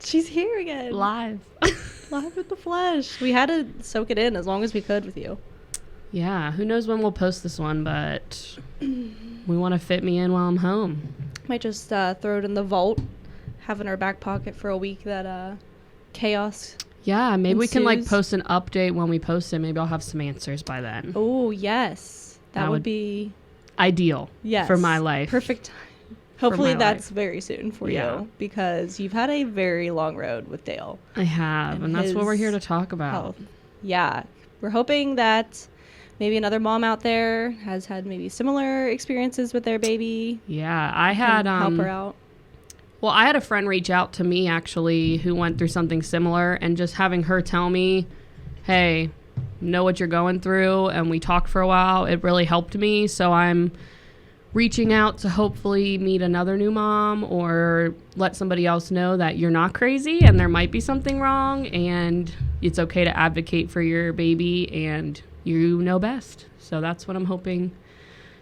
She's here again. Live. Live with the flesh. We had to soak it in as long as we could with you. Yeah, who knows when we'll post this one, but we want to fit me in while I'm home. Might just throw it in the vault, have in our back pocket for a week that chaos. Yeah, maybe we can ensues. post an update when we post it. Maybe I'll have some answers by then. Oh, yes. That would be ideal for my life. Perfect time. Hopefully that's very soon for you, because you've had a very long road with Dale. I have, and that's what we're here to talk about. Health. Yeah. We're hoping that maybe another mom out there has had maybe similar experiences with their baby. Yeah, I had help her out. Well, I had a friend reach out to me actually who went through something similar, and just having her tell me, "Hey, know what you're going through," and we talked for a while. It really helped me, so I'm reaching out to hopefully meet another new mom or let somebody else know that you're not crazy and there might be something wrong and it's okay to advocate for your baby and you know best. So that's what I'm hoping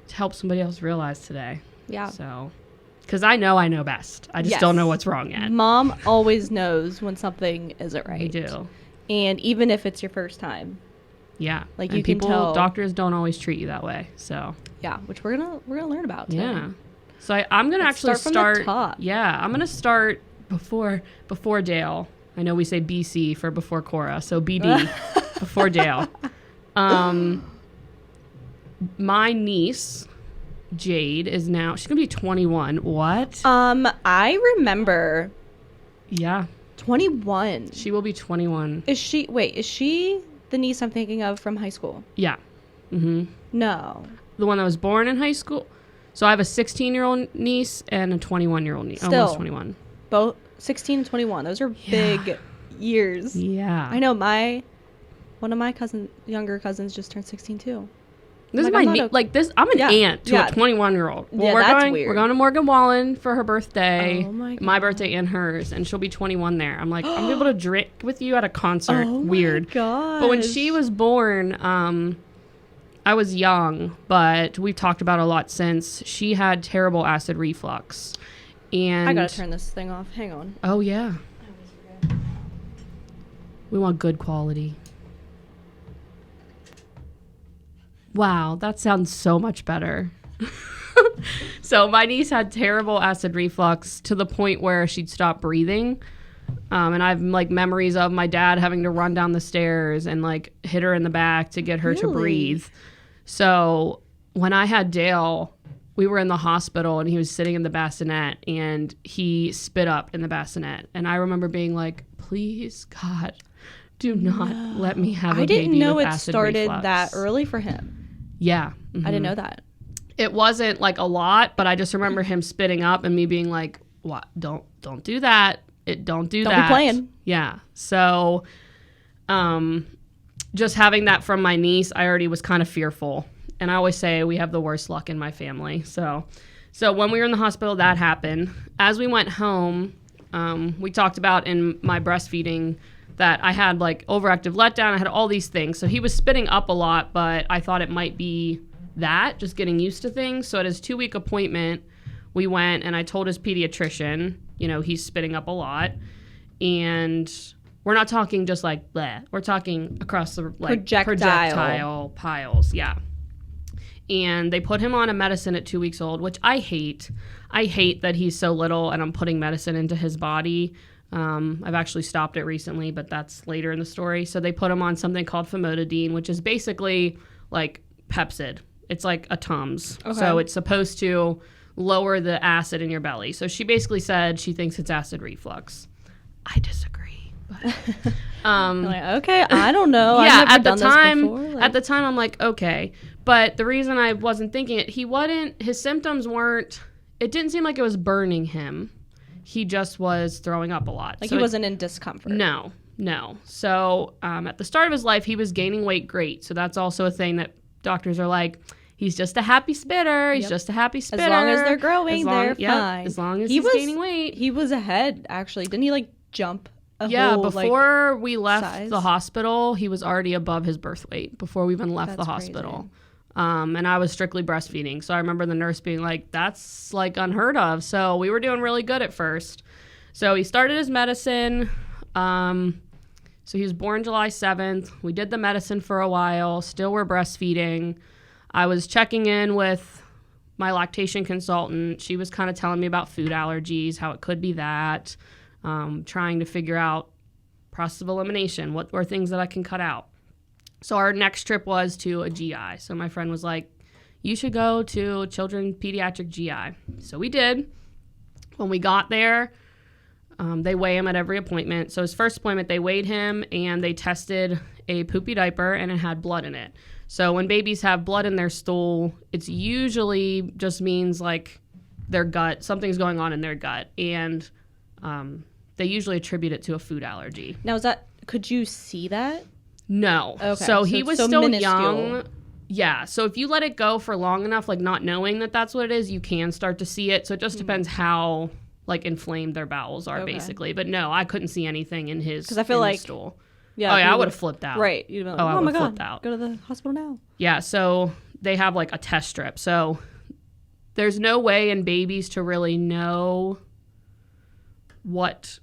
to help somebody else realize today. Yeah. So, because I know best. I just don't know what's wrong yet. Mom always knows when something isn't right. I do. And even if it's your first time. Yeah. Like and you can tell. Doctors don't always treat you that way. So. Yeah, which we're gonna learn about today. Yeah. So I'm gonna actually start from the top. Yeah, I'm gonna start before Dale. I know we say BC for before Cora, so BD before Dale. My niece Jade is now she's gonna be 21. What? I remember. Yeah. 21. She will be 21. Is she the niece I'm thinking of from high school? Yeah. Mm-hmm. No. The one that was born in high school. So I have a 16-year-old niece and a 21-year-old niece. Still, almost 21. Both 16 and 21. Those are big years. Yeah. I know one of my younger cousins just turned 16 too. This is my niece. I'm an aunt to a 21-year-old. Well, that's weird. We're going to Morgan Wallen for her birthday. Oh my God. My birthday and hers, and she'll be 21 there. I'm like, I'm able to drink with you at a concert. Weird. Oh my gosh. But when she was born, I was young, but we've talked about it a lot since. She had terrible acid reflux. And I gotta turn this thing off. Hang on. Oh, yeah. I always forget. We want good quality. Wow, that sounds so much better. So my niece had terrible acid reflux to the point where she'd stop breathing. And I have memories of my dad having to run down the stairs and hit her in the back to get her to breathe. So when I had Dale, we were in the hospital and he was sitting in the bassinet and he spit up in the bassinet. And I remember being like, please, God, do not let me have a baby with acid reflux. I didn't know it started that early for him. Yeah. Mm-hmm. I didn't know that. It wasn't a lot, but I just remember him spitting up and me being like, what? Don't do that. Don't do that. Don't be playing. Yeah. So, just having that from my niece, I already was kind of fearful. And I always say we have the worst luck in my family. So when we were in the hospital, that happened. As we went home, we talked about in my breastfeeding that I had overactive letdown. I had all these things. So he was spitting up a lot, but I thought it might be that, just getting used to things. So at his 2-week appointment, we went and I told his pediatrician, he's spitting up a lot. And we're not talking just bleh. We're talking across the projectile piles. Yeah. And they put him on a medicine at 2 weeks old, which I hate. I hate that he's so little and I'm putting medicine into his body. I've actually stopped it recently, but that's later in the story. So they put him on something called famotidine, which is basically Pepsid. It's like a Tums. Okay. So it's supposed to lower the acid in your belly. So she basically said she thinks it's acid reflux. I disagree. But, okay, I don't know. Yeah, I've never done this before. At the time, I'm like, okay. But the reason I wasn't thinking it, his symptoms weren't, it didn't seem like it was burning him. He just was throwing up a lot. He wasn't in discomfort. No. So at the start of his life, he was gaining weight great. So that's also a thing that doctors are like, he's just a happy spitter. He's just a happy spitter. As long as they're growing, they're fine. As long as he's gaining weight. He was ahead, actually. Didn't he jump a whole, before we left the hospital, he was already above his birth weight before we even left the hospital. Crazy. And I was strictly breastfeeding. So I remember the nurse being like, that's unheard of. So we were doing really good at first. So he started his medicine. So he was born July 7th. We did the medicine for a while. Still were breastfeeding. I was checking in with my lactation consultant. She was kind of telling me about food allergies, how it could be that, trying to figure out process of elimination, what were things that I can cut out. So our next trip was to a GI. So my friend was like, you should go to children's pediatric GI. So we did. When we got there, they weigh him at every appointment. So his first appointment, they weighed him and they tested a poopy diaper and it had blood in it. So when babies have blood in their stool, it's usually just means like their gut, something's going on in their gut. And they usually attribute it to a food allergy. Now, could you see that? No. Okay. So he was still minuscule. young. Yeah. So if you let it go for long enough, like not knowing that that's what it is, you can start to see it. So it just depends how like inflamed their bowels are, basically. But no, I couldn't see anything in his, because I feel like stool. Yeah. Oh yeah, I would have flipped out. Right. You'd be like, I oh my would've God, flipped out. go to the hospital now. Yeah. So they have like a test strip. So there's no way in babies to really know what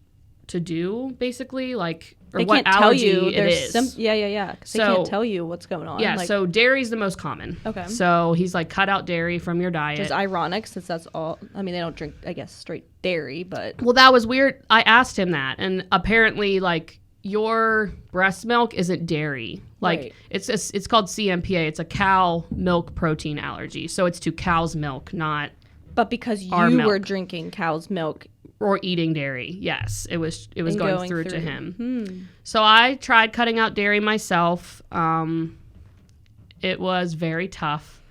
to do, basically, like, or They what can't tell allergy you it is. Yeah. 'Cause they can't tell you what's going on. Yeah, like, so dairy's the most common. Okay. So he's like, cut out dairy from your diet. which is ironic since that's all. I mean, they don't drink, I guess, straight dairy, but Well, that was weird. I asked him that, and apparently, like, your breast milk isn't dairy. Like, Right. it's called CMPA. It's a cow milk protein allergy. So it's to cow's milk, not but because Our you milk. were drinking cow's milk or eating dairy. Yes, it was and going through to him. Hmm. So I tried cutting out dairy myself. It was very tough.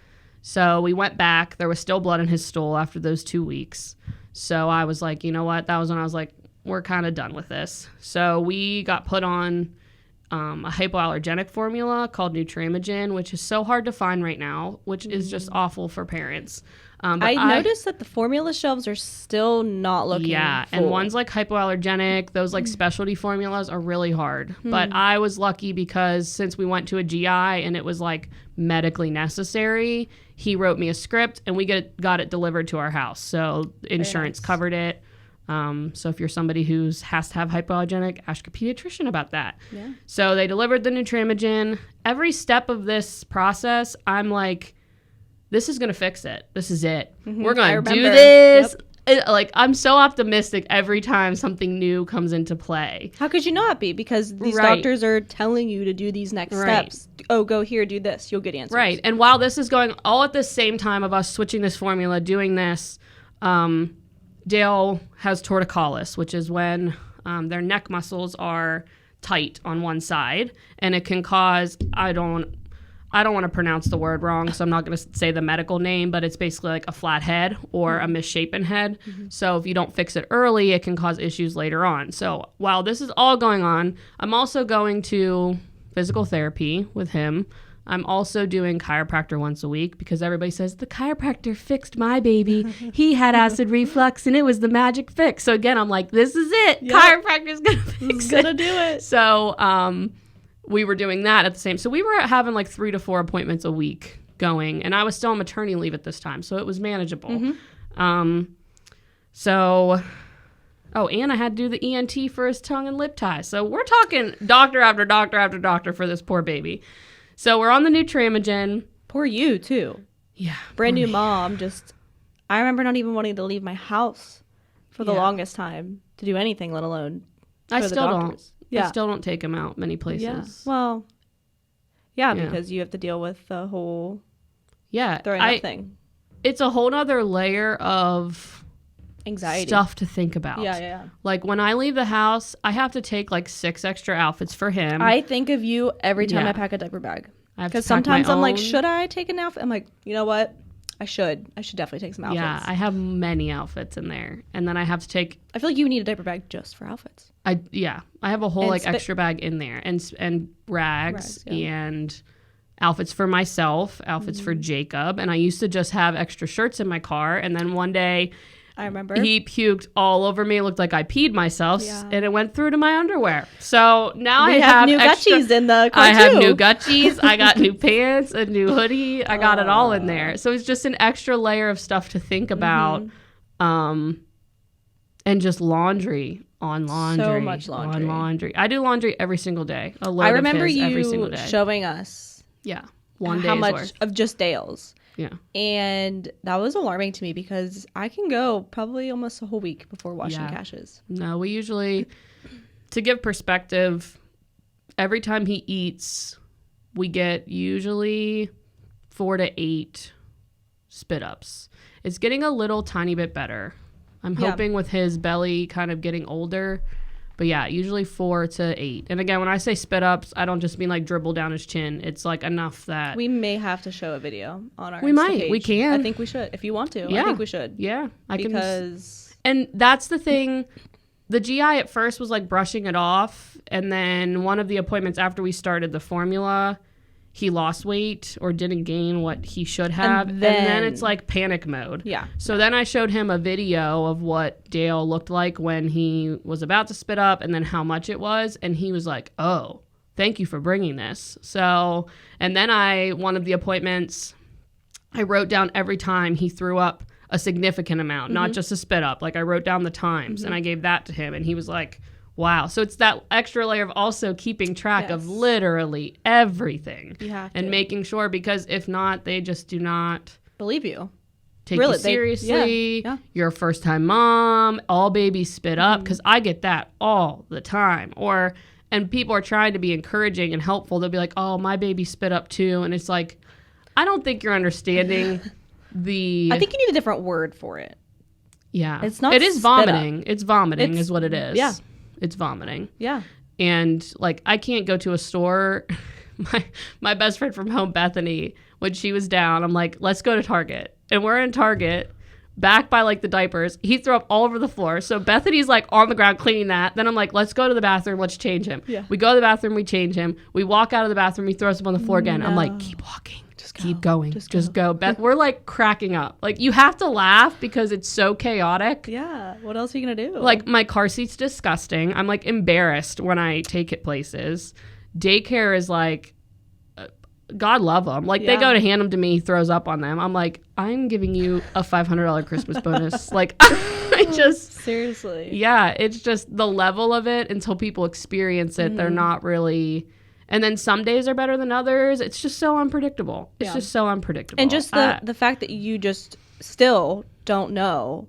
So we went back. There was still blood in his stool after those 2 weeks. So I was like, you know what? That was when I was like, we're kind of done with this. So we got put on a hypoallergenic formula called Nutramigen, which is so hard to find right now, which is just awful for parents. But I noticed that the formula shelves are still not looking Yeah, full. and one's like hypoallergenic. Those like specialty formulas are really hard. But I was lucky because since we went to a GI and it was like medically necessary, he wrote me a script and we got it delivered to our house. So insurance nice. covered it. So if you're somebody who has to have hypoallergenic, ask your pediatrician about that. Yeah. So they delivered the Nutramigen. Every step of this process, I'm like, this is going to fix it. This is it. We're going to do this. Yep. I'm so optimistic every time something new comes into play. How could you not be? Because these Right. doctors are telling you to do these next Right. steps. Oh, go here, do this. You'll get answers. Right. And while this is going all at the same time of us switching this formula, doing this, Dale has torticollis, which is when their neck muscles are tight on one side, and it can cause, I don't want to pronounce the word wrong, so I'm not going to say the medical name, but it's basically like a flat head or a misshapen head. So if you don't fix it early, it can cause issues later on. So while this is all going on, I'm also going to physical therapy with him. I'm also doing chiropractor once a week because everybody says, the chiropractor fixed my baby. He had acid reflux and it was the magic fix. So again, I'm like, this is it. Yep. Chiropractor's going to fix it. Gonna do it. So we were doing that at the same. So we were having like 3 to 4 appointments a week going, and I was still on maternity leave at this time, so it was manageable. And I had to do the ENT for his tongue and lip tie. So we're talking doctor after doctor after doctor for this poor baby. So we're on the Nutramigen. Poor you, too. Yeah. Brand new mom. I remember not even wanting to leave my house for the longest time to do anything, let alone I go to the still don't. doctors. Yeah. I still don't take him out many places. Yeah. Well, yeah, Yeah. because you have to deal with the whole Yeah. throwing up thing. It's a whole nother layer of Anxiety. stuff to think about. Yeah. Like when I leave the house, I have to take like 6 extra outfits for him. I think of you every time Yeah. I pack a diaper bag. I have to Because pack my sometimes I'm like, own. should I take an outfit? I'm like, you know what? I should definitely take some outfits. Yeah, I have many outfits in there, and then I have to take. I feel like you need a diaper bag just for outfits. I have a whole And like extra bag in there, and rags Rags, yeah. and outfits for myself, outfits for Jacob, and I used to just have extra shirts in my car, and then one day I remember. he puked all over me. It looked like I peed myself, Yeah. and it went through to my underwear. So now we I have new extra, Gucci's in the car I have too. new Gucci's. I got new pants, a new hoodie. I got it all in there. So it's just an extra layer of stuff to think about. And And just laundry on laundry. So much laundry. On laundry. I do laundry every single day. A load I remember of his every you single day. showing us Yeah. One how day's much worth. of just Dale's. Yeah. And that was alarming to me because I can go probably almost a whole week before washing Yeah. Cash's. No, we usually, to give perspective, every time he eats, we get usually 4 to 8 spit ups. It's getting a little tiny bit better. I'm hoping with his belly kind of getting older. But yeah, usually 4 to 8. And again, when I say spit ups, I don't just mean like dribble down his chin. It's like enough that We may have to show a video on our We Insta might. page. We can. I think we should. If you want to. Yeah. I think we should. yeah, I can. Because And that's the thing. The GI at first was like brushing it off. And then one of the appointments after we started the formula, he lost weight or didn't gain what he should have. And then it's like panic mode. yeah. So then I showed him a video of what Dale looked like when he was about to spit up and then how much it was. And he was like, oh, thank you for bringing this. So, and then one of the appointments, I wrote down every time he threw up a significant amount, not just a spit up. Like I wrote down the times and I gave that to him and he was like, wow. So it's that extra layer of also keeping track of literally everything You have and to. making sure, because if not, they just do not Believe you. take Really, you seriously. yeah. You're a first time mom. All babies spit up, because I get that all the time. And people are trying to be encouraging and helpful. They'll be like, oh, my baby spit up too. And it's like, I don't think you're understanding I think you need a different word for it. Yeah. It's not It is spit vomiting. It's vomiting It's- is what it is. yeah. It's vomiting. Yeah. And like I can't go to a store. My best friend from home, Bethany, when she was down, I'm like, let's go to Target. And we're in Target, back by like the diapers. He threw up all over the floor. So Bethany's like on the ground cleaning that. Then I'm like, let's go to the bathroom. Let's change him. Yeah. We go to the bathroom. We change him. We walk out of the bathroom. He throws up on the floor again. I'm like, keep walking. Just go. Keep going. Just go. Beth, we're like cracking up. Like you have to laugh because it's so chaotic. Yeah. What else are you going to do? Like my car seat's disgusting. I'm like embarrassed when I take it places. Daycare is like, God love them. Like they go to hand them to me, he throws up on them. I'm like, I'm giving you a $500 Christmas bonus. Like I just, seriously. yeah, it's just the level of it until people experience it. They're not really, and then some days are better than others. It's just so unpredictable. It's just so unpredictable. And just the fact that you just still don't know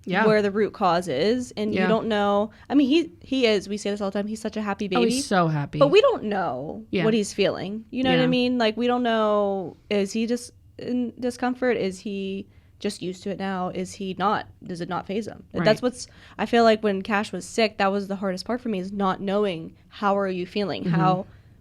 where the root cause is, and you don't know. I mean, he is. We say this all the time. He's such a happy baby. Oh, he's so happy. But we don't know Yeah. what he's feeling. You know what I mean? Like we don't know. Is he just in discomfort? Is he just used to it now? Is he not? Does it not faze him? Right. That's what's. I feel like when Cash was sick, that was the hardest part for me, is not knowing how are you feeling.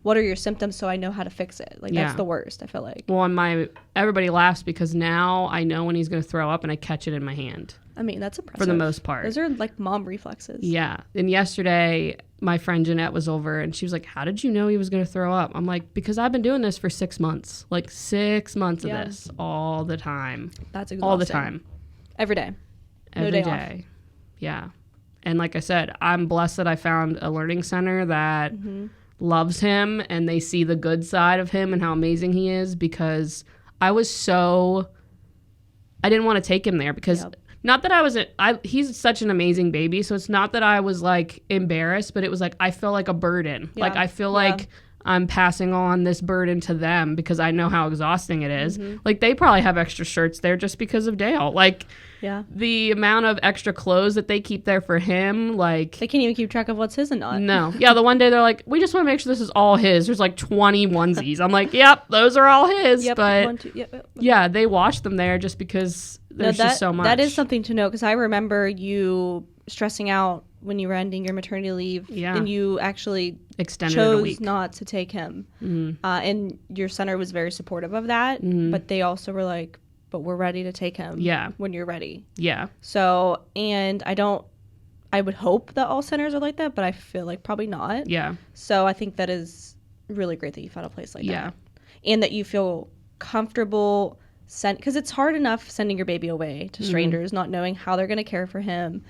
What are your symptoms, so I know how to fix it. Like that's the worst. I feel like. Well, and everybody laughs because now I know when he's going to throw up and I catch it in my hand. I mean, that's impressive. For the most part. Those are like mom reflexes. Yeah. And yesterday, my friend Jeanette was over and she was like, how did you know he was going to throw up? I'm like, because I've been doing this for 6 months. Like 6 months of this all the time. That's exhausting. All the time. Every day. Every day day. off. Yeah. And like I said, I'm blessed that I found a learning center that loves him and they see the good side of him and how amazing he is, because I didn't want to take him there because not that he's such an amazing baby. So it's not that I was like embarrassed, but it was like, I feel like a burden. Yeah. Like I feel like I'm passing on this burden to them because I know how exhausting it is. Like they probably have extra shirts there just because of Dale. Like the amount of extra clothes that they keep there for him, like They can't even keep track of what's his and not. no. Yeah, the one day they're like, we just want to make sure this is all his. There's like 20 onesies. I'm like, yep, those are all his. Yep. But 1, 2, yep. yeah, they wash them there just because there's just so much. That is something to know, because I remember you stressing out when you were ending your maternity leave. Yeah. And you actually extended it a chose week. not to take him. And your center was very supportive of that. But they also were like, but we're ready to take him when you're ready. Yeah. So, and I would hope that all centers are like that, but I feel like probably not. Yeah. So I think that is really great that you found a place like Yeah. that. And that you feel comfortable because it's hard enough sending your baby away to strangers, not knowing how they're going to care for him,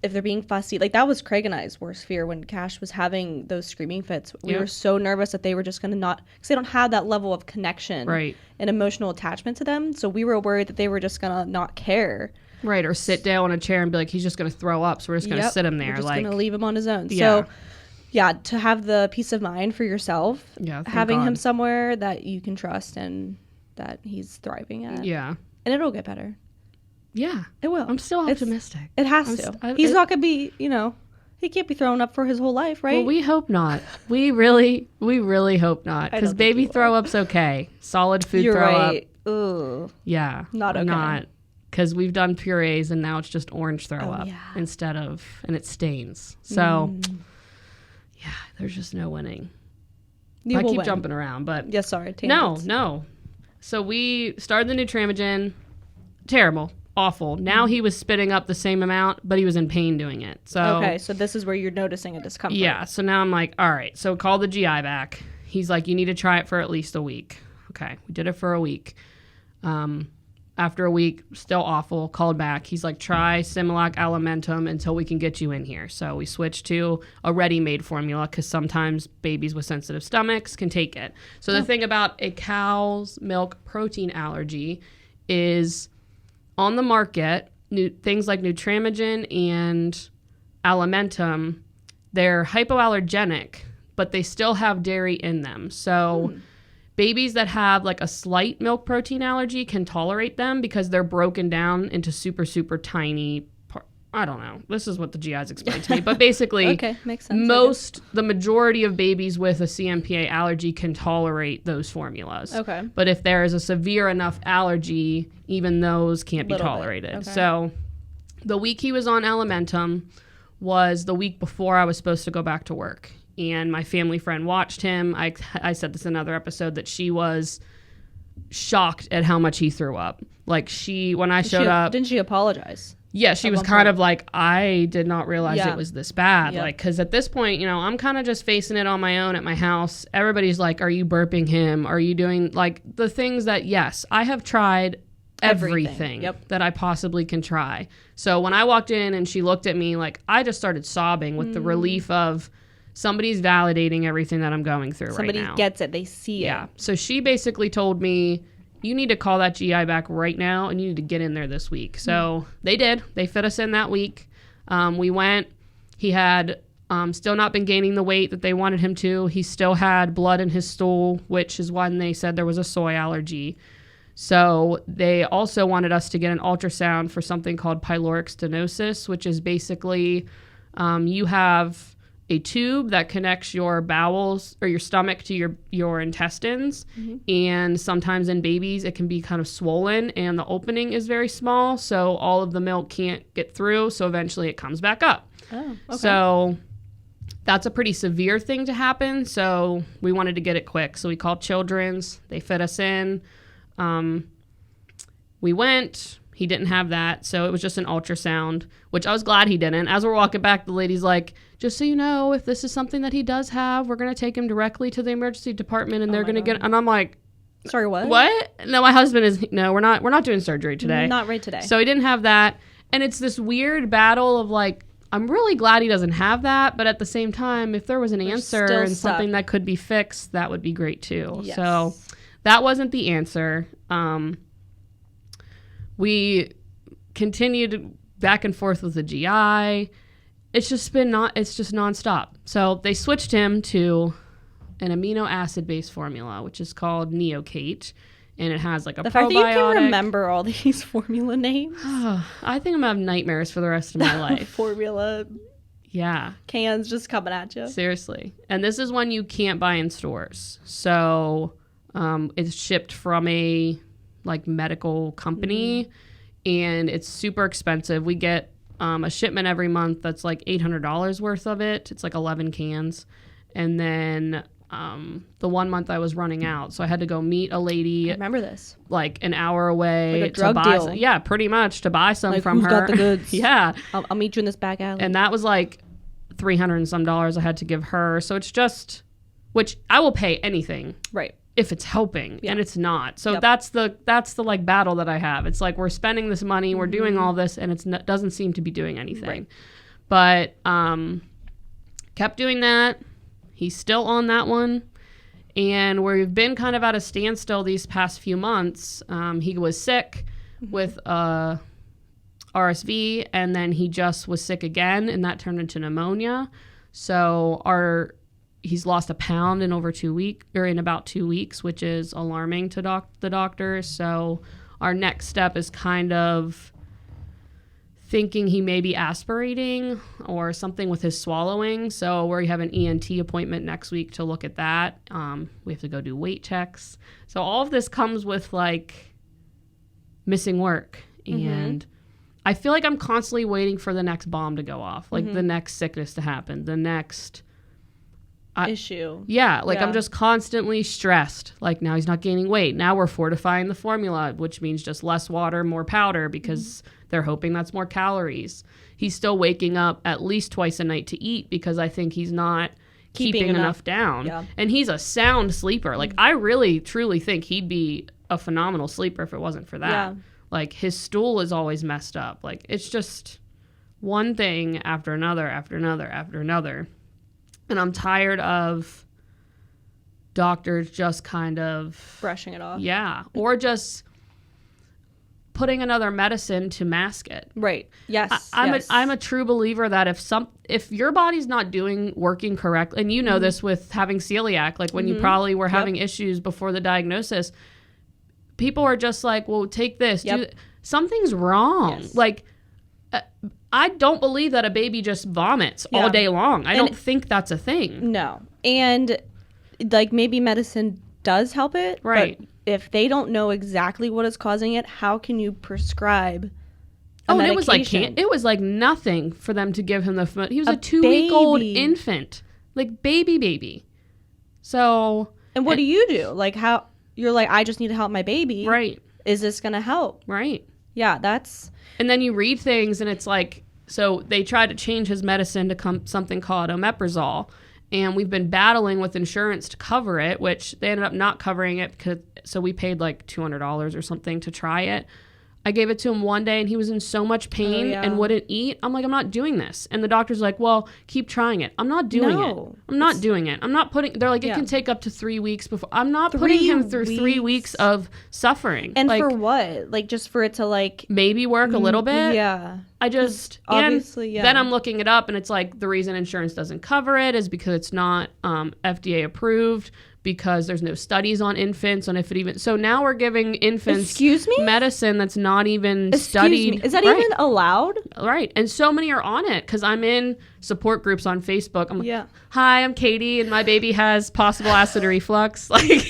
if they're being fussy. Like that was Craig and I's worst fear when Cash was having those screaming fits. We were so nervous that they were just going to not, because they don't have that level of connection Right. and emotional attachment to them. So we were worried that they were just going to not care. Right, or sit down in a chair and be like, he's just going to throw up, so we're just going to sit him there. We're just like, going to leave him on his own. Yeah. So, yeah, to have the peace of mind for yourself, having him somewhere that you can trust and that he's thriving at. Yeah. And it'll get better. Yeah. It will. I'm still optimistic. It has to. He's not going to be, he can't be thrown up for his whole life, right? Well, we hope not. We really hope not. Because baby throw up's okay. Solid food You're throw right. up. Ugh. Yeah. Not okay. Not. Because we've done purees and now it's just orange throw up yeah. instead of, and it stains. So, yeah, there's just no winning. I keep jumping around, but. Yeah, sorry. No. So we started the Nutramigen. Terrible. Awful. Now he was spitting up the same amount, but he was in pain doing it. So okay, so this is where you're noticing a discomfort. Yeah. So now I'm like, all right. So call the GI back. He's like, you need to try it for at least a week. Okay. We did it for a week. After a week, still awful. Called back. He's like, try Similac Alimentum until we can get you in here. So we switched to a ready-made formula because sometimes babies with sensitive stomachs can take it. So the thing about a cow's milk protein allergy is on the market, things like Nutramigen and Alimentum, they're hypoallergenic, but they still have dairy in them. So babies that have like a slight milk protein allergy can tolerate them because they're broken down into super, super tiny I don't know. This is what the GIs explained to me. But basically, okay, makes sense. The majority of babies with a CMPA allergy can tolerate those formulas. Okay. But if there is a severe enough allergy, even those can't be tolerated. Okay. So the week he was on Alimentum was the week before I was supposed to go back to work. And my family friend watched him. I said this in another episode that she was shocked at how much he threw up. Like when I showed up. Didn't she apologize? Yeah, she was kind of like, I did not realize it was this bad. Yep. Like, because at this point, I'm kind of just facing it on my own at my house. Everybody's like, are you burping him? Are you doing like the things that, yes, I have tried everything that I possibly can try. So when I walked in and she looked at me, like, I just started sobbing with the relief of somebody's validating everything that I'm going through right now. Somebody gets it. They see it. Yeah. So she basically told me, you need to call that GI back right now and you need to get in there this week. So they did. They fit us in that week. We went. He had still not been gaining the weight that they wanted him to. He still had blood in his stool, which is when they said there was a soy allergy. So they also wanted us to get an ultrasound for something called pyloric stenosis, which is basically you have a tube that connects your bowels or your stomach to your intestines. And sometimes in babies, it can be kind of swollen and the opening is very small. So all of the milk can't get through. So eventually it comes back up. Oh, okay. So that's a pretty severe thing to happen. So we wanted to get it quick. So we called Children's. They fit us in. We went. He didn't have that, so it was just an ultrasound, which I was glad he didn't. As we're walking back, the lady's like, just so you know, if this is something that he does have, we're going to take him directly to the emergency department, and they're going to get... And I'm like... Sorry, what? What? No, my husband is... No, we're not doing surgery today. Not right today. So he didn't have that, and it's this weird battle of, like, I'm really glad he doesn't have that, but at the same time, if there was an answer and something that could be fixed, that would be great, too. Yes. So that wasn't the answer. We continued back and forth with the GI. It's just nonstop. So they switched him to an amino acid based formula, which is called Neocate, and it has like a probiotic. The fact that you can remember all these formula names. I think I'm gonna have nightmares for the rest of my life. Formula. Yeah. Cans just coming at you. Seriously. And this is one you can't buy in stores. So it's shipped from a medical company, and it's super expensive. We get a shipment every month that's like $800 worth of it. It's like 11 cans. And then the 1 month I was running out, so I had to go meet a lady. I remember this. Like an hour away. Like a drug deal. Yeah, pretty much, to buy some from her. Who's got the goods? Yeah. I'll meet you in this back alley. And that was like $300 and some I had to give her. So it's just, which I will pay anything. Right. If it's helping, and it's not. So that's the like battle that I have. It's like we're spending this money, we're doing all this, and it doesn't seem to be doing anything. Right. But kept doing that. He's still on that one, and we've been kind of at a standstill these past few months. He was sick with a RSV, and then he just was sick again, and that turned into pneumonia. So he's lost a pound in about 2 weeks, which is alarming to the doctors. So our next step is kind of thinking he may be aspirating or something with his swallowing. So we have an ENT appointment next week to look at that. We have to go do weight checks. So all of this comes with like missing work. And I feel like I'm constantly waiting for the next bomb to go off, like the next sickness to happen, the next issue. Yeah, like I'm just constantly stressed. Like now he's not gaining weight. Now we're fortifying the formula, which means just less water, more powder, because they're hoping that's more calories. He's still waking up at least twice a night to eat because I think he's not keeping enough down. Yeah. And he's a sound sleeper. Like I really, truly think he'd be a phenomenal sleeper if it wasn't for that. Yeah. Like his stool is always messed up. Like it's just one thing after another, after another, after another. And I'm tired of doctors just kind of brushing it off. Yeah. Or just putting another medicine to mask it. Right. Yes. I'm a true believer that if your body's not working correctly, and you know this with having celiac, like when you probably were having issues before the diagnosis, people are just like, well, take this. Something's wrong. Yes. Like, I don't believe that a baby just vomits all day long. I don't think that's a thing. No. And like maybe medicine does help it. Right. But if they don't know exactly what is causing it, how can you prescribe and it was like nothing for them to give him he was a 2-week-old infant. Like baby. So. And what do you do? Like how you're like, I just need to help my baby. Right. Is this going to help? Right. Yeah, that's. And then you read things and it's like, so they tried to change his medicine to something called omeprazole. And we've been battling with insurance to cover it, which they ended up not covering it so we paid like $200 or something to try it. I gave it to him one day and he was in so much pain and wouldn't eat. I'm like, I'm not doing this. And the doctor's like, well, keep trying it. I'm not doing it. I'm not doing it. I'm not they're like, it can take up to 3 weeks before. I'm not putting him through 3 weeks of suffering. And like, for what? Like just for it to like. Maybe work a little bit. Yeah. I just. Obviously, Then I'm looking it up and it's like the reason insurance doesn't cover it is because it's not FDA approved. Because there's no studies on infants, on if it even. So now we're giving infants medicine that's not even studied. Is that even allowed? Right. And so many are on it because I'm in support groups on Facebook. I'm like, hi, I'm Katie, and my baby has possible acid reflux. Like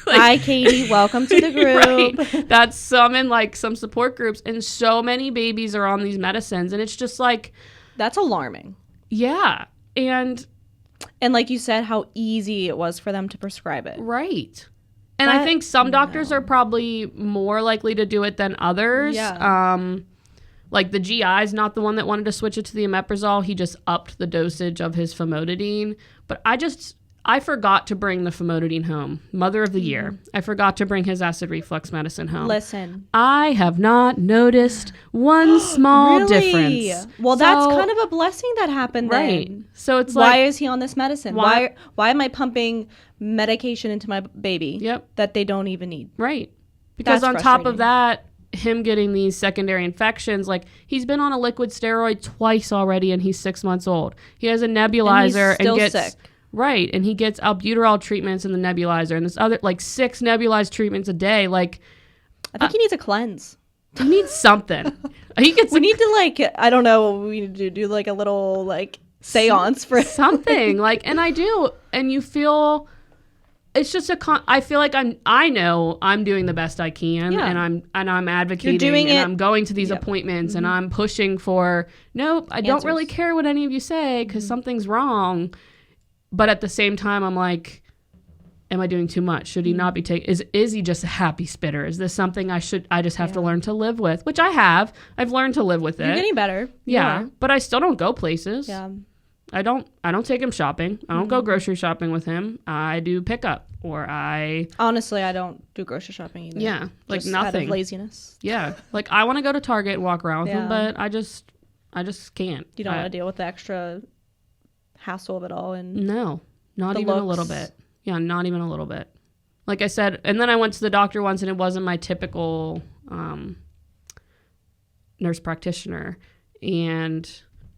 hi, Katie. Welcome to the group. Right. That's I'm in like some support groups, and so many babies are on these medicines, and it's just like. That's alarming. Yeah. And like you said, how easy it was for them to prescribe it. Right. And I think some doctors are probably more likely to do it than others. Yeah. Like the GI is not the one that wanted to switch it to the omeprazole. He just upped the dosage of his famotidine. But I forgot to bring the famotidine home. Mother of the year. I forgot to bring his acid reflux medicine home. Listen. I have not noticed one small difference. Well, that's kind of a blessing that happened then. Right. So it's why is he on this medicine? Why am I pumping medication into my baby that they don't even need? Right. Because on top of that, him getting these secondary infections, like he's been on a liquid steroid twice already and he's 6 months old. He has a nebulizer and gets sick. Right, and he gets albuterol treatments in the nebulizer, and this other like 6 nebulized treatments a day. Like, I think he needs a cleanse. He needs something. We need to like I don't know. We need to do like a little like seance for something. Like, and I do, and you feel it's just I feel like I know I'm doing the best I can, and I'm advocating, and I'm going to these appointments, and I'm pushing for. Nope, I don't really care what any of you say because something's wrong. But at the same time, I'm like, am I doing too much? Should he not be taking? Is he just a happy spitter? Is this something I just have to learn to live with? Which I have. I've learned to live with it. You're getting better. Yeah, but I still don't go places. Yeah. I don't take him shopping. I don't go grocery shopping with him. I do pickup honestly, I don't do grocery shopping either. Yeah, like just nothing. Out of laziness. Yeah, like I want to go to Target and walk around with him, but I just can't. You don't want to deal with the extra hassle of it all, and no, not even a little bit. Yeah, not even a little bit. Like I said, and then I went to the doctor once, and it wasn't my typical nurse practitioner, and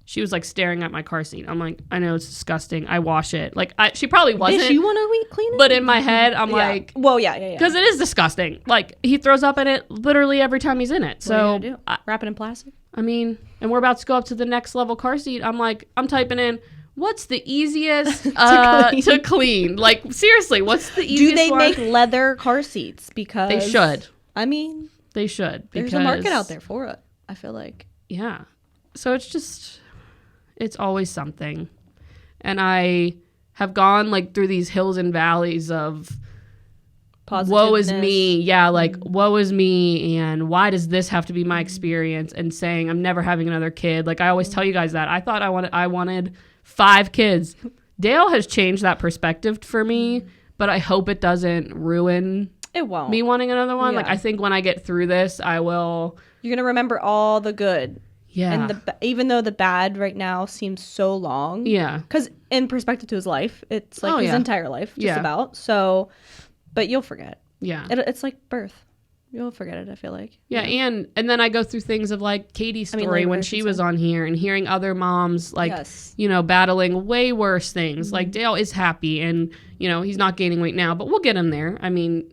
she was like staring at my car seat. I'm like, I know it's disgusting. I wash it. Like, she probably wasn't. Did you want to clean it? But in my head, I'm like, well, yeah. Because it is disgusting. Like, he throws up in it literally every time he's in it. What are you So, gonna do? Wrap it in plastic? I mean, and we're about to go up to the next level car seat. I'm like, I'm typing in, what's the easiest to clean? Like, seriously, what's the easiest Do they one? make leather car seats? Because They should. I mean, They should. there's a market out there for it, I feel like. Yeah. So it's always something. And I have gone like through these hills and valleys of woe is me. Yeah, like woe is me, and why does this have to be my experience, and saying I'm never having another kid. Like, I always tell you guys that. I thought I wanted 5 kids. Dale has changed that perspective for me, but I hope it doesn't ruin It won't. me wanting another one. Yeah. Like, I think when I get through this, I will. You're gonna remember all the good. Yeah. And even though the bad right now seems so long. Yeah. Because in perspective to his life, it's like Oh, his yeah. entire life, just Yeah. about. So, but you'll forget. Yeah. It's like birth. You'll forget it, I feel like. Yeah, and then I go through things of like Katie's story labor, when I she should was say. on here, and hearing other moms like, Yes. battling way worse things. Like, Dale is happy, and he's not gaining weight now, but we'll get him there. I mean,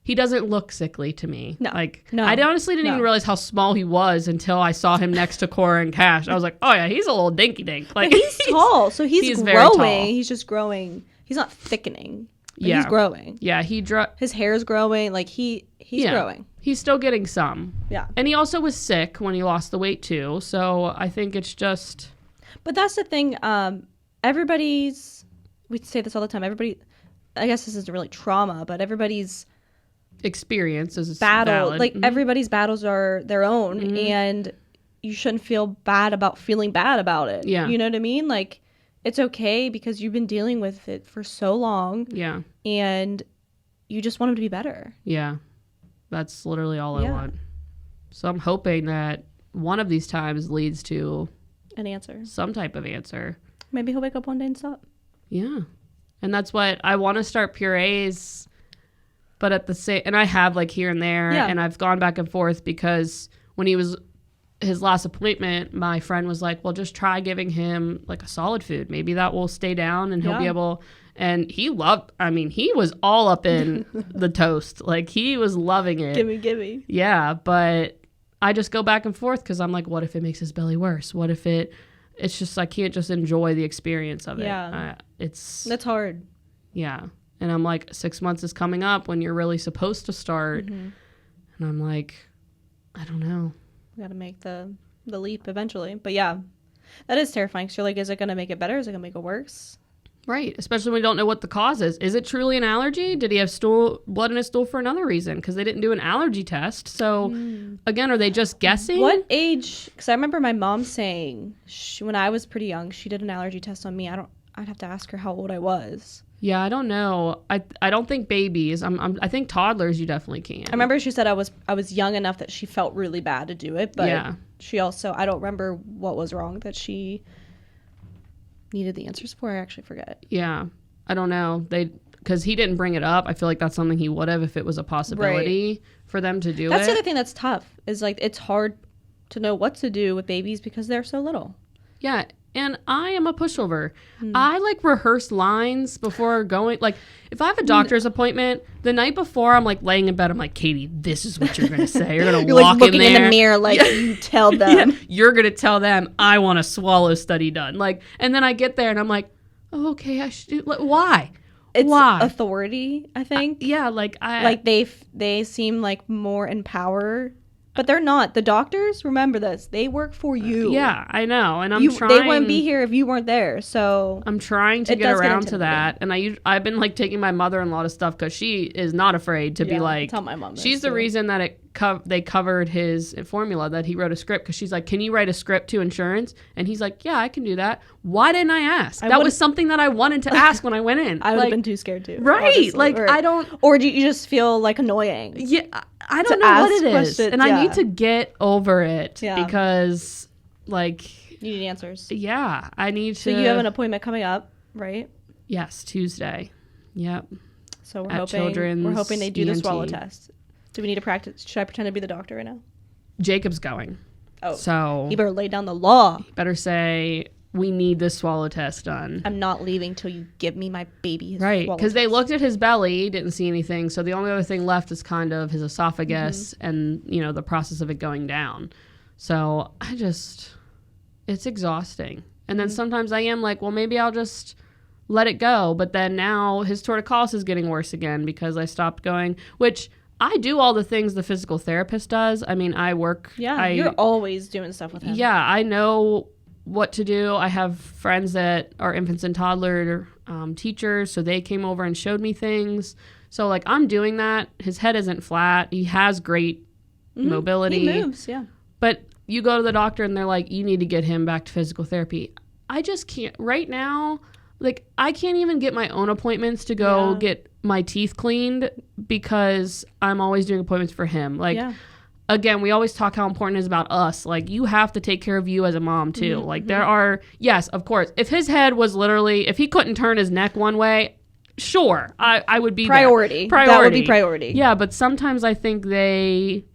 he doesn't look sickly to me. No. Like, No. I honestly didn't even realize how small he was until I saw him next to Cora and Cash. I was like, oh yeah, he's a little dinky dink. Like, He's tall, so he's very tall. growing. He's just growing. He's not thickening. But Yeah. he's growing. Yeah, His hair's growing. Like he's growing. He's still getting some. Yeah. And he also was sick when he lost the weight too. So I think it's just. But that's the thing. We say this all the time. Everybody, I guess this isn't really trauma, but everybody's Experience is battle. valid. Like Mhm. everybody's battles are their own, and you shouldn't feel bad about feeling bad about it. Yeah. You know what I mean? Like, it's okay because you've been dealing with it for so long, Yeah. and you just want him to be better. Yeah. That's literally all I Yeah. want. So I'm hoping that one of these times leads to An answer. some type of answer. Maybe he'll wake up one day and stop. Yeah. And that's what I want to start purees, but at the same, and I have like here and there, Yeah. and I've gone back and forth because when he was his last appointment, my friend was like, well, just try giving him like a solid food. Maybe that will stay down and he'll be Yeah. able, and he was all up in the toast. Like, he was loving it. Gimme. Yeah, but I just go back and forth because I'm like, what if it makes his belly worse? What if it's just, I can't just enjoy the experience of it. Yeah. That's hard. yeah. And I'm like, 6 months is coming up when you're really supposed to start. Mm-hmm. And I'm like, I don't know. We got to make the leap eventually. But yeah, that is terrifying. So you're like, is it going to make it better? Is it going to make it worse? Right. Especially when we don't know what the cause is. Is it truly an allergy? Did he have blood in his stool for another reason? Because they didn't do an allergy test. So again, are they just guessing? What age? Because I remember my mom saying when I was pretty young, she did an allergy test on me. I'd have to ask her how old I was. Yeah, I don't know. I don't think babies. I think toddlers you definitely can. I remember she said I was young enough that she felt really bad to do it, but Yeah. she also, I don't remember what was wrong that she needed the answers for. I actually forget. Yeah, I don't know. Because he didn't bring it up. I feel like that's something he would have if it was a possibility for them to do That's the it. other thing that's tough is like it's hard to know what to do with babies because they're so little. Yeah, and I am a pushover. I like rehearse lines before going. Like, if I have a doctor's appointment, the night before I'm like laying in bed, I'm like, Katie, this is what you're gonna say. You're gonna You're walk like looking in there in the mirror like you tell them. Yeah, you're gonna tell them I want a swallow study done. Like, and then I get there and I'm like, oh, okay, I should do. Like, why? It's Why? authority, I think. Yeah, like They seem like more in power, but they're not. The doctors, remember this, they work for you. Yeah, I know, and trying. They wouldn't be here if you weren't there. So I'm trying to It get does get around to that, and I've been like taking my mother-in-law to stuff because she is not afraid to be Yeah, like. tell my mom this, She's the too. reason that they covered his formula, that he wrote a script, because she's like, can you write a script to insurance? And he's like, yeah, I can do that. Why didn't I ask? That was something that I wanted to ask when I went in. I would like, have been too scared too. right? honestly. Like, I don't. Or do you just feel like annoying? Yeah, I don't To know what ask it is, questions, and yeah. I need to get over it Yeah. because, like, You need answers. yeah, I need So to. you have an appointment coming up, right? Yes, Tuesday. Yep. So At Children's we're hoping they do the swallow ENT. test. Do we need to practice? Should I pretend to be the doctor right now? Jacob's going. Oh, so he better lay down the law. Better say, we need this swallow test done. I'm not leaving till you give me my baby. Right, because they looked at his belly, didn't see anything. So the only other thing left is kind of his esophagus and, the process of it going down. So it's exhausting. And then sometimes I am like, well, maybe I'll just let it go. But then now his torticollis is getting worse again because I stopped going, which I do all the things the physical therapist does. I mean, I work. Yeah, you're always doing stuff with him. Yeah, I know what to do. I have friends that are infants and toddler teachers, so they came over and showed me things. So, like, I'm doing that. His head isn't flat. He has great mobility. He moves, yeah. But you go to the doctor and they're like, you need to get him back to physical therapy. I just can't. Right now, like, I can't even get my own appointments to go get my teeth cleaned because I'm always doing appointments for him. Like, again, we always talk how important it is about us. Like, you have to take care of you as a mom, too. Like, there are, yes, of course. If his head was literally, if he couldn't turn his neck one way, sure, I would be priority. That would be priority. Yeah, but sometimes I think they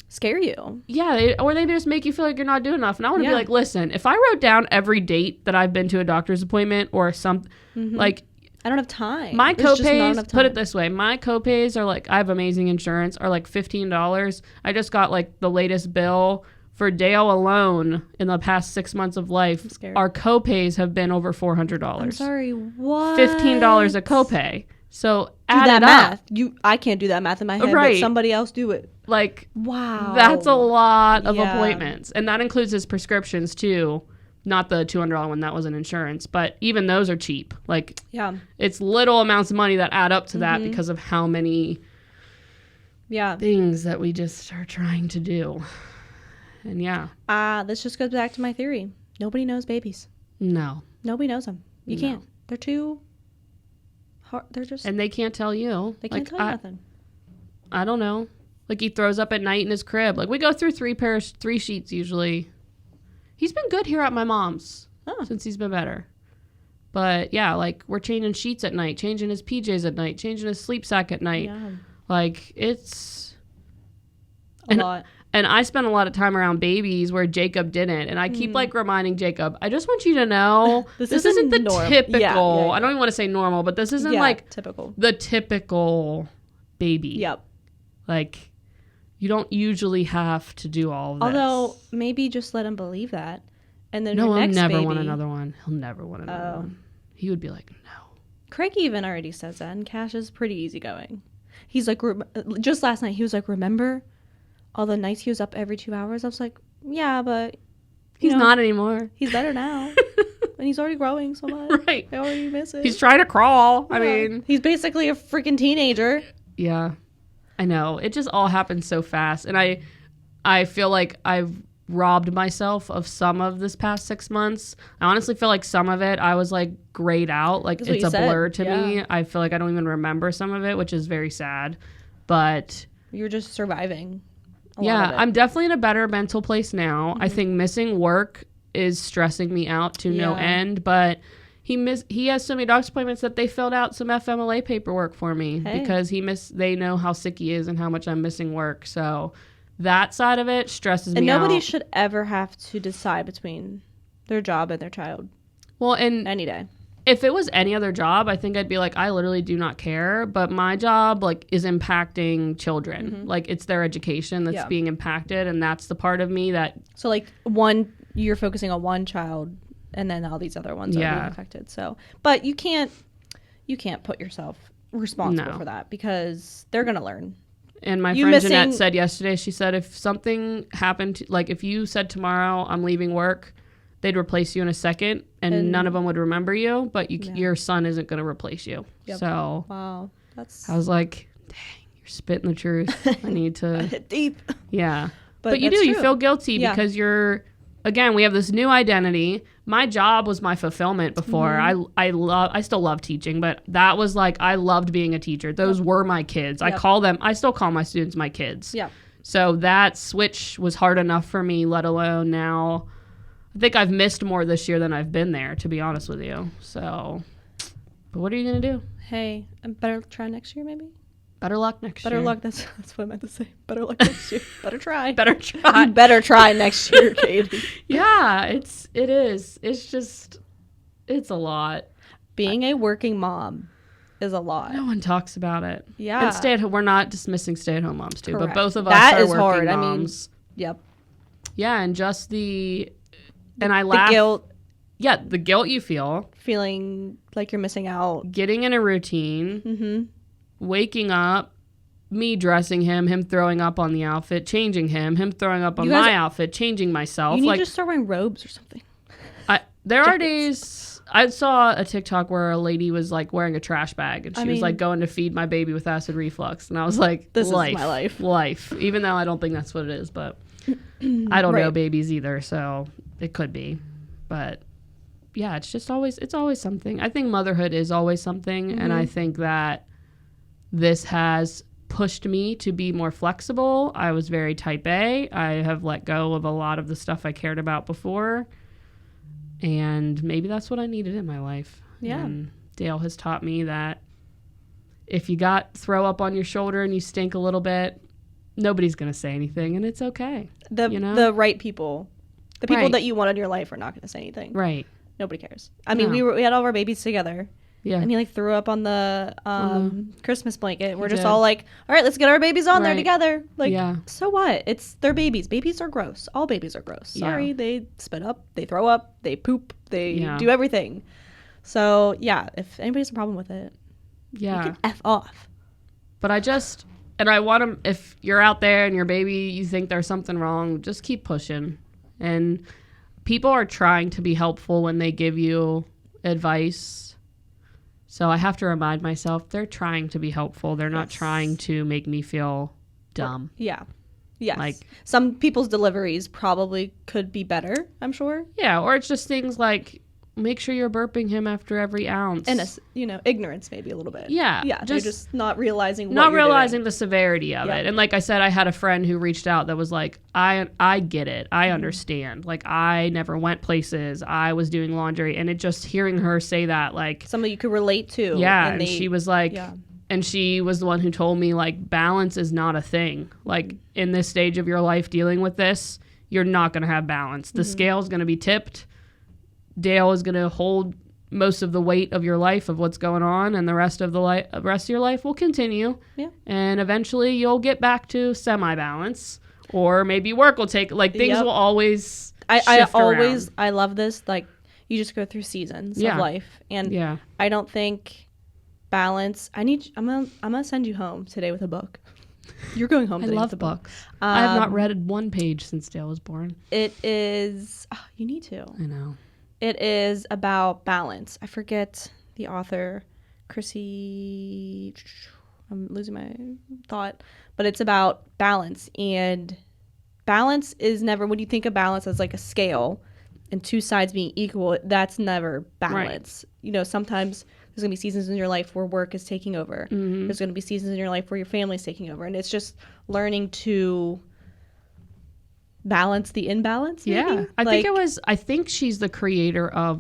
scare you. Yeah, or they just make you feel like you're not doing enough. And I want to be like, listen, if I wrote down every date that I've been to a doctor's appointment or some, like, I don't have time. My copays, put it this way, my copays are like, I have amazing insurance, are like $15. I just got like the latest bill for Dale alone in the past 6 months of life. Our copays have been over $400. I'm sorry, what? $15 a copay. So add that it math. up. I can't do that math in my head, but somebody else do it. Like, wow. That's a lot of appointments. And that includes his prescriptions too. Not the $200 one, that wasn't insurance, but even those are cheap. Like, it's little amounts of money that add up to that because of how many things that we just are trying to do. And this just goes back to my theory. Nobody knows babies. No. Nobody knows them. You can't. They're too hard. They're just... And they can't tell you. They can't tell you nothing. I don't know. Like, he throws up at night in his crib. Like, we go through three sheets usually. He's been good here at my mom's since he's been better. But, yeah, like, we're changing sheets at night, changing his PJs at night, changing his sleep sack at night. Yeah. Like, it's... a lot. And I spent a lot of time around babies where Jacob didn't. And I keep, like, reminding Jacob, I just want you to know this isn't the typical... Yeah. I don't even want to say normal, but this isn't, like, typical. The typical baby. Yep. Like... You don't usually have to do all of this. Although, maybe just let him believe that. And then no, your next he'll never baby, want another one. He'll never want another one. He would be like, no. Craig even already says that, and Cash is pretty easygoing. He's like, just last night, he was like, remember all the nights he was up every 2 hours? I was like, yeah, but... He's not anymore. He's better now. And he's already growing so much. Right. I already miss it. He's trying to crawl. Yeah. I mean... He's basically a freaking teenager. Yeah. I know. It just all happens so fast. And I feel like I've robbed myself of some of this past 6 months. I honestly feel like some of it I was like grayed out. Like, it's a blur to me. I feel like I don't even remember some of it, which is very sad. But you're just surviving. I'm definitely in a better mental place now. I think missing work is stressing me out to no end. But he has so many doctor's appointments that they filled out some FMLA paperwork for me because they know how sick he is and how much I'm missing work. So that side of it stresses me out. And nobody should ever have to decide between their job and their child. Well, and any day. If it was any other job, I think I'd be like, I literally do not care. But my job, like, is impacting children. Like, it's their education that's being impacted, and that's the part of me that... So, like, you're focusing on one child, and then all these other ones are being affected. So, but you can't put yourself responsible for that because they're gonna learn. And my friend Jeanette said yesterday, she said if something happened, like if you said tomorrow I'm leaving work, they'd replace you in a second, and none of them would remember you, but your son isn't going to replace you. Yep. So wow, I was like, dang, you're spitting the truth. I need to hit deep. Yeah, but you do. True. You feel guilty because you're. Again, we have this new identity. My job was my fulfillment before. I still love teaching, but that was like, I loved being a teacher. Those were my kids. I still call my students my kids. Yeah. So that switch was hard enough for me, let alone now. I think I've missed more this year than I've been there, to be honest with you. So, but what are you going to do? Hey, I better try next year maybe? Better luck next year. Better luck. That's what I meant to say. Better luck next year. Better try. Better try. You better try next year, Katie. Yeah, it is. It's just, it's a lot. Being a working mom is a lot. No one talks about it. Yeah. And we're not dismissing stay-at-home moms too, Correct. but both of us that are is working hard. moms. Yep. Yeah, and just and I laugh. The guilt. Yeah, the guilt you feel. Feeling like you're missing out. Getting in a routine. Mm-hmm. Waking up, me dressing him throwing up on the outfit, changing him throwing up on my outfit, changing myself. You need to start wearing robes or something. There are days. I saw a TikTok where a lady was like wearing a trash bag and she was like going to feed my baby with acid reflux. And I was like, this is my life. Life. Even though I don't think that's what it is, but I don't know babies either. So it could be. But yeah, it's always something. I think motherhood is always something. Mm-hmm. And I think that this has pushed me to be more flexible. I was very type A. I have let go of a lot of the stuff I cared about before. And maybe that's what I needed in my life. Yeah. And Dale has taught me that if you got throw up on your shoulder and you stink a little bit, nobody's going to say anything, and it's okay. The right people, the people that you want in your life are not going to say anything. Right. Nobody cares. I mean, we had all of our babies together. Yeah. And he like threw up on the Christmas blanket. We're just all like, all right, let's get our babies on there together. Like, so what? It's their babies. Babies are gross. All babies are gross. Sorry, they spit up, they throw up, they poop, they do everything. So yeah, if anybody has a problem with it, you can F off. But I want them, if you're out there and your baby, you think there's something wrong, just keep pushing. And people are trying to be helpful when they give you advice. So I have to remind myself they're trying to be helpful. They're not trying to make me feel dumb. Yeah. Yes. Like some people's deliveries probably could be better, I'm sure. Yeah, or it's just things like make sure you're burping him after every ounce. And ignorance maybe a little bit. Yeah. Yeah. They're just not realizing the severity of it. And like I said, I had a friend who reached out that was like, I get it. I understand. Like I never went places. I was doing laundry, and it just hearing her say that, like something you could relate to. Yeah. And she was like and she was the one who told me like balance is not a thing. Like in this stage of your life dealing with this, you're not gonna have balance. The scale's gonna be tipped. Dale is going to hold most of the weight of your life of what's going on, and the rest of your life will continue. Yeah. And eventually you'll get back to semi-balance, or maybe work will take, like things will always shift around. I love this. Like you just go through seasons of life. And I don't think balance, I'm going to send you home today with a book. You're going home today. I love books. I have not read one page since Dale was born. It is, you need to. I know. It is about balance. I forget the author, Chrissy. I'm losing my thought. But it's about balance. And balance is never, when you think of balance as like a scale and two sides being equal, that's never balance. Right. Sometimes there's going to be seasons in your life where work is taking over. Mm-hmm. There's going to be seasons in your life where your family's taking over. And it's just learning to balance the imbalance, maybe? Yeah. I think she's the creator of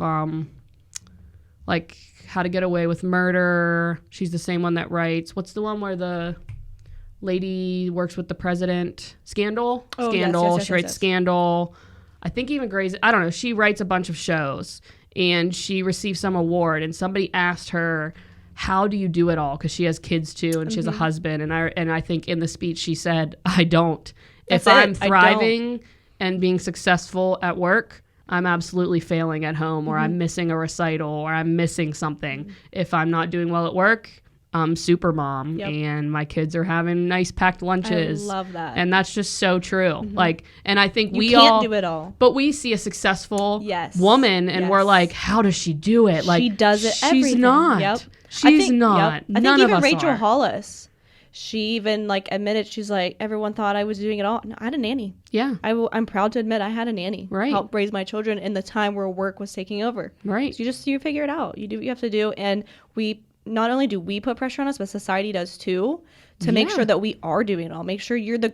like How to Get Away with Murder. She's the same one that writes, what's the one where the lady works with the president? Scandal? Oh, Scandal. Yes, she writes Scandal. I think even Grey's, I don't know, she writes a bunch of shows, and she received some award, and somebody asked her, how do you do it all? Because she has kids too, and she has a husband, and I think in the speech she said, I don't. If I'm thriving and being successful at work, I'm absolutely failing at home, or I'm missing a recital, or I'm missing something. If I'm not doing well at work, I'm super mom, and my kids are having nice packed lunches. I love that. And that's just so true. Like, and I think you can't do it all. But we see a successful woman, and we're like, how does she do it? Like, she does it. She's everything. not. Yep. She's not. I None think of even us Rachel are. Hollis, she even like admitted, she's like, everyone thought I was doing it all. No, I had a nanny. Yeah. I'm proud to admit I had a nanny. Right. Help raise my children in the time where work was taking over. Right. So you figure it out. You do what you have to do. And not only do we put pressure on us, but society does too, to make sure that we are doing it all. Make sure you're the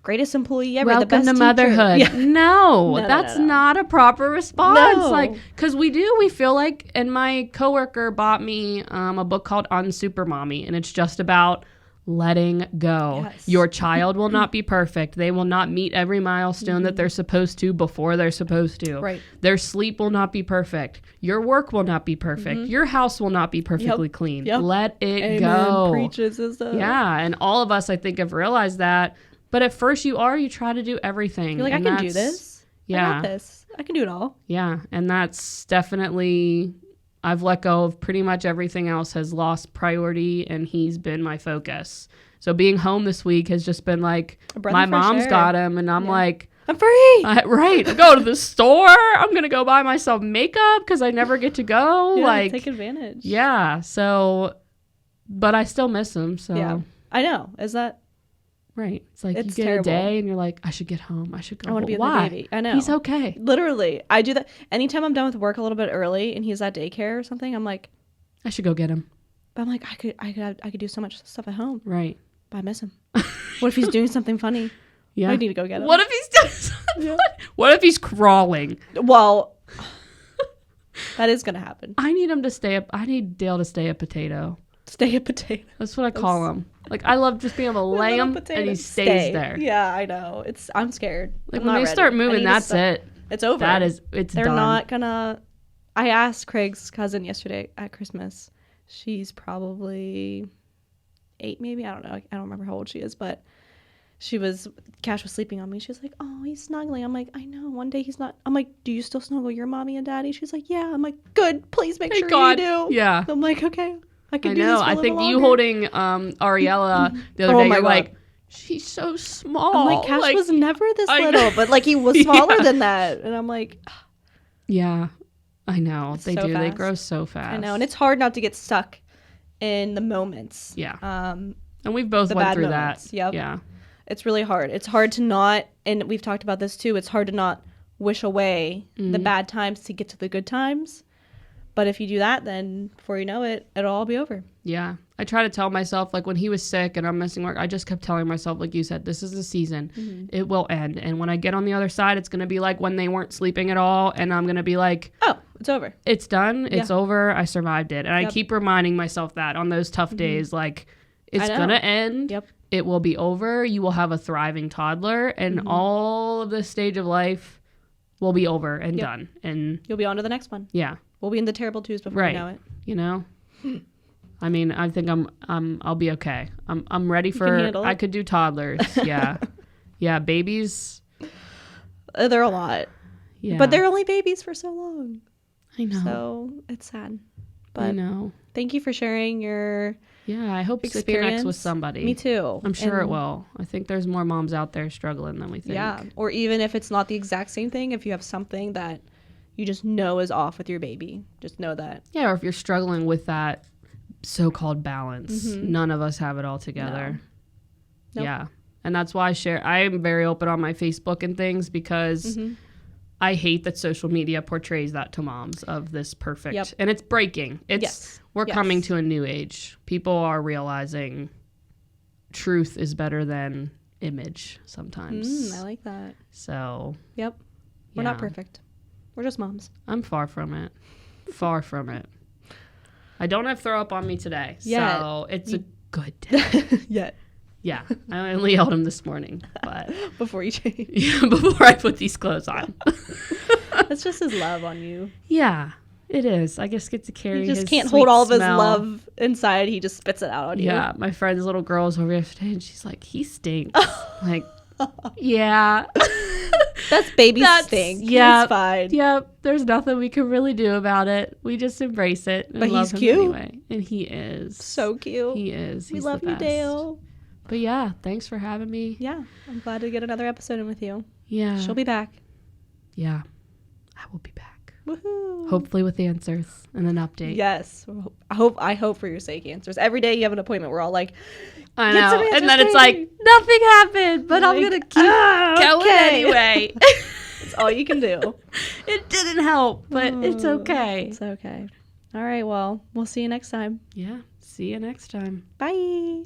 greatest employee ever. Welcome the best to teacher. motherhood. Yeah. No, that's not a proper response. No. Like, because we feel like, and my coworker bought me a book called Unsuper Mommy, and it's just about letting go. Yes. Your child will not be perfect. They will not meet every milestone that they're supposed to before they're supposed to. Right. Their sleep will not be perfect. Your work will not be perfect. Your house will not be perfectly clean. Yep. Let it Amen. go. Preaches and stuff. Yeah, and all of us, I think, have realized that. But at first you try to do everything. You're like, and I can do this. Yeah. I got this. I can do it all. Yeah, and that's definitely, I've let go of pretty much everything else, has lost priority, and he's been my focus. So being home this week has just been like, my mom's got him, and I'm like, I'm free. Right, go to the store. I'm going to go buy myself makeup because I never get to go. Yeah, like, take advantage. Yeah, so, but I still miss him, so. Yeah, I know. Is that? Right. It's like It's you get terrible. a day and you're like, I should get home. I should go. I want to be with Why? my baby. I know. He's okay. Literally. I do that. Anytime I'm done with work a little bit early and he's at daycare or something, I'm like, I should go get him. but I'm like, I could do so much stuff at home. Right. But I miss him. What if he's doing something funny? Yeah. I need to go get him. What if he's doing something funny? What if he's crawling? Well, that is going to happen. I need him to stay up. I need Dale to stay a potato. Stay a potato. That's what I call him. Like, I love just being able to lay him and he stays there. Yeah, I know. I'm scared. Like, I'm when not they ready. start I moving, need to that's start- it. It's over. It's They're done. not gonna. I asked Craig's cousin yesterday at Christmas. She's probably 8, maybe. I don't know. I don't remember how old she is, but Cash was sleeping on me. She was like, "Oh, he's snuggling." I'm like, "I know. One day he's not." I'm like, "Do you still snuggle your mommy and daddy?" She's like, "Yeah." I'm like, "Good. Please make Thank sure God. you do." Yeah. I'm like, "Okay, I can I do know. this." For I a think little you longer. holding Ariella the other Oh day, my you're God. like, she's so small. I'm like, Cash Like, was never this I little, know. but like he was smaller than that, and I'm like, yeah, I know. It's They so do. They fast. grow so fast. I know, and it's hard not to get stuck in the moments. Yeah. And we've both the went bad through moments. that. Yep. Yeah. it's really hard. It's hard to not, and we've talked about this too, it's hard to not wish away the bad times to get to the good times. But if you do that, then before you know it, it'll all be over. Yeah. I try to tell myself, like, when he was sick and I'm missing work, I just kept telling myself, like you said, this is a season. It will end. And when I get on the other side, it's going to be like when they weren't sleeping at all. And I'm going to be like, Oh, it's over. it's done. It's Yeah. over. I survived it. And I Yep. keep reminding myself that on those tough days, like, it's I know. going to end. Yep. It will be over. You will have a thriving toddler. And all of this stage of life will be over and Yep. done. And You'll be on to the next one. yeah. We'll be in the terrible twos before Right. you know it. You know? I mean, I think I'll be okay. I'm ready can for, handle I it. could do toddlers. Yeah. Yeah. Babies. They're a lot. Yeah. But they're only babies for so long. I know. So it's sad. I But know. thank you for sharing your Yeah. I hope it experience connects with somebody. Me too. I'm sure it And- will. I think there's more moms out there struggling than we think. Yeah. Or even if it's not the exact same thing, if you have something that you just know is off with your baby, just know that. Yeah. Or if you're struggling with that so-called balance, none of us have it all together. Nope. Yeah. And that's why I am very open on my Facebook and things because I hate that social media portrays that to moms of this perfect. Yep. And it's breaking. We're Yes. coming to a new age. People are realizing truth is better than image sometimes. I like that. So, Yep. We're not yeah. perfect. We're just moms. I'm far from it. Far from it. I don't have throw up on me today. Yet. So it's a good day. Yeah. Yeah. I only yelled him this morning, but Before you change. yeah, before I put these clothes on. That's just his love on you. Yeah, it is. I just get to carry He just his can't sweet hold all of his smell. love inside. He just spits it out on you. Yeah, my friend's little girl was over yesterday, and she's like, he stinks. Like, yeah. That's baby stink. Yeah. It's fine. Yep, there's nothing we can really do about it. We just embrace it and But love he's him cute. anyway. And he is. So cute. He is. We He's love the you, best. Dale. But yeah, thanks for having me. Yeah. I'm glad to get another episode in with you. Yeah. She'll be back. Yeah, I will be back. Woohoo. Hopefully with answers and an update. Yes. I hope for your sake answers. Every day you have an appointment, we're all like, I Get some know. answers, And then it's baby. like, nothing happened, but I'm Like, going to keep going okay. anyway. it's all you can do. It didn't help, but it's okay. It's okay. All right. Well, we'll see you next time. Yeah. See you next time. Bye.